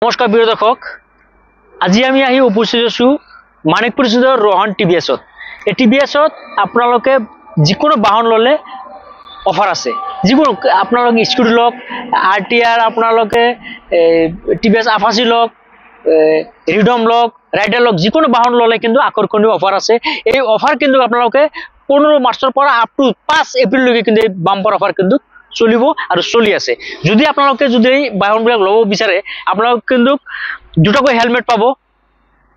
নমস্কাৰ প্ৰিয় দৰ্শক, আজি আমি আহি উপস্থিত আছো মানিকপুৰ স্থিত ৰোহন টিভিএছত। এই টিভিএছত আপোনালোকে যিকোনো বাহন ললে অফাৰ আছে। যিকোনো আপোনালোকে স্কুটি লওক, আৰটিআৰ আপোনালোকে টিভিএছ আপাচি লওক, ৰিডম লওক, ৰাইডাৰ লওক, যিকোনো বাহন ললে কিন্তু আকৰ্ষণীয় অফাৰ আছে। এই অফাৰ কিন্তু আপোনালোকে 15 মাৰ্চৰ পৰা আপ টু 5 এপ্ৰিললৈকে কিন্তু এই বাম্পাৰ অফাৰ কিন্তু চলিব আৰু চলি আছে। যদি আপোনালোকে যদি বাহনবিলাক ল'ব বিচাৰে, আপোনালোকে কিন্তু দুটাকৈ হেলমেট পাব,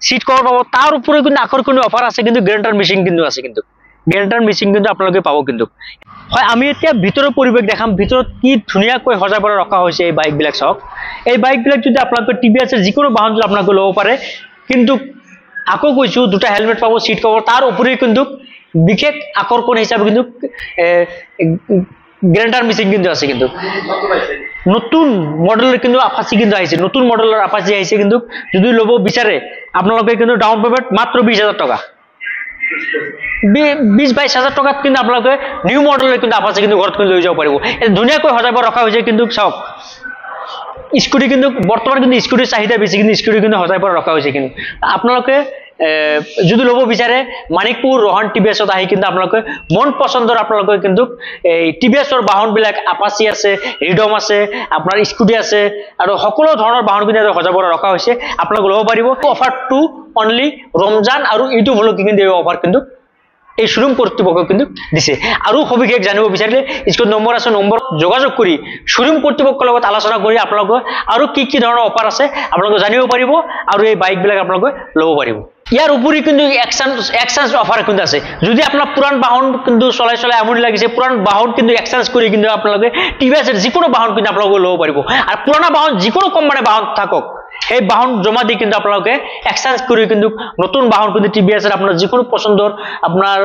সিট কভাৰ পাব, তাৰ উপৰিও কিন্তু আকৰ্ষণীয় অফাৰ আছে। কিন্তু গ্যাৰান্টাৰ মিচিং কিন্তু আছে, কিন্তু গ্যাৰান্টাৰ মিচিং কিন্তু আপোনালোকে পাব। কিন্তু হয়, আমি এতিয়া ভিতৰৰ পৰিৱেশ দেখাম। ভিতৰত কি ধুনীয়াকৈ সজাই পৰাই ৰখা হৈছে এই বাইকবিলাক চাওক। এই বাইকবিলাক যদি আপোনালোকে টিভিএছৰ যিকোনো বাহন যদি আপোনালোকে ল'ব পাৰে, কিন্তু আকৌ কৈছো দুটা হেলমেট পাব, সিট কভাৰ, তাৰ উপৰিও কিন্তু বিশেষ আকৰ্ষণ হিচাপে কিন্তু গ্যারান্টার মিসিং কিন্তু আছে। কিন্তু নতুন মডেলের কিন্তু আপাচি কিন্তু আহিছে, নতুন মডেলের আপাচি আহিছে। কিন্তু যদি ল'ব বিচাৰে আপোনালোকে কিন্তু ডাউন পেমেন্ট মাত্ৰ 20,000 টকা, 20-22,000 টকাত কিন্তু আপোনালোকে নিউ মডেলের কিন্তু আপাচি কিন্তু ঘৰত লৈ যাব পাৰিব। ধুনীয়াকৈ সজাব ৰখা হৈছে। কিন্তু চাওক স্কুটি কিন্তু বৰ্তমান কিন্তু স্কুটিৰ চাহিদা বেছি, কিন্তু স্কুটি কিন্তু সজাই পৰা ৰখা হৈছে। কিন্তু আপোনালোকে যদি ল'ব বিচাৰে মানিকপুৰ ৰোহন টিভিএছত আহি কিন্তু আপোনালোকে মন পছন্দৰ আপোনালোকে কিন্তু এই টিভিএছৰ বাহনবিলাক আপাচি আছে, ৰিডম আছে, আপোনাৰ স্কুটি আছে আৰু সকলো ধৰণৰ বাহন কিন্তু সজাব পৰা ৰখা হৈছে। আপোনালোকে ল'ব পাৰিব। অফাৰটো অনলি ৰমজান আৰু ঈদ উপলক্ষে কিন্তু এই অফাৰ কিন্তু এই শ্বৰুম কৰ্তৃপক্ষ কিন্তু দিছে। আৰু সবিশেষ জানিব বিচাৰিলে স্ক্ৰীনত নম্বৰ আছে, নম্বৰ যোগাযোগ কৰি শ্বৰুম কৰ্তৃপক্ষৰ লগত আলোচনা কৰি আপোনালোকে আৰু কি ধৰণৰ অফাৰ আছে আপোনালোকে জানিব পাৰিব আৰু এই বাইকবিলাক আপোনালোকে ল'ব পাৰিব। ইয়াৰ উপৰি কিন্তু এক্সচেঞ্জ অফাৰ কিন্তু আছে। যদি আপোনাৰ পুৰান বাহন কিন্তু চলাই আমনি লাগিছে, পুৰান বাহন কিন্তু এক্সচেঞ্জ কৰি কিন্তু আপোনালোকে টিভিএছৰ যিকোনো বাহন কিন্তু আপোনালোকে ল'ব পাৰিব। আৰু পুৰণা বাহন যিকোনো কোম্পানীৰ বাহন থাকক, সেই বাহন জমা দি কিন্তু আপোনালোকে এক্সচেঞ্জ কৰি কিন্তু নতুন বাহন কিন্তু টিভিএছৰ আপোনাৰ যিকোনো পছন্দৰ আপোনাৰ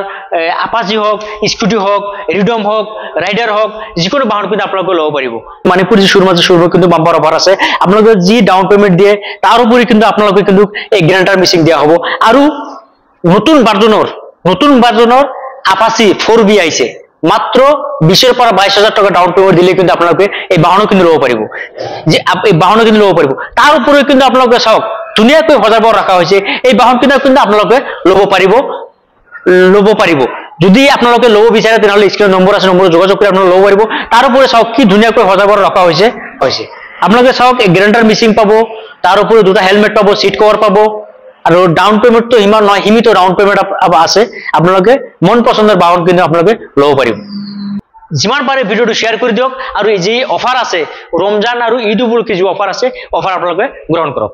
আপাচি হওক, স্কুটি হওক, ৰিডম হওক, ৰাইডাৰ হওক, যিকোনো বাহন কিন্তু আপোনালোকে ল'ব পাৰিব। মানিকপুৰ শ্বৰুম কিন্তু বাম্পাৰ অফাৰ আছে। আপোনালোকে যি ডাউন পেমেন্ট দিয়ে তাৰ উপৰি কিন্তু আপোনালোকে কিন্তু এই গ্যাৰান্টাৰ মিচিং দিয়া হ'ব। আৰু নতুন ভাৰ্জনৰ আপাচি 4B আহিছে। মাত্ৰ 20,000 পৰা 22,000 টকা ডাউন পেমেন্ট দিলে কিন্তু আপোনালোকে এই বাহন কিন্তু ল'ব পাৰিব। যে এই বাহন কিন্তু ল'ব পাৰিব। তাৰ উপৰিও কিন্তু আপোনালোকে চাওক ধুনীয়াকৈ সজাব ৰখা হৈছে। এই বাহন কিন্তু আপোনালোকে ল'ব পাৰিব। যদি আপোনালোকে ল'ব বিচাৰে তেনেহ'লে স্ক্ৰীনত নম্বৰ আছে, নম্বৰ যোগাযোগ কৰি আপোনালোকে ল'ব পাৰিব। তাৰ উপৰি চাওক কি ধুনীয়াকৈ সজাব ৰখা হৈছে। আপোনালোকে চাওক এই গ্যাৰান্টাৰ মিচিং পাব, তাৰ উপৰি দুটা হেলমেট পাব, সিট কভাৰ পাব আৰু ডাউন পেমেন্টটো ইমান নহয়, সীমিত ডাউন পেমেন্ট আছে। আপোনালোকে মন পছন্দৰ বাহন কিন্তু আপোনালোকে ল'ব পাৰিব। যিমান পাৰে ভিডিঅ'টো শ্বেয়াৰ কৰি দিয়ক আৰু যি অফাৰ আছে ৰমজান আৰু ঈদ উপলক্ষে যি অফাৰ আছে, অফাৰ আপোনালোকে গ্ৰহণ কৰক।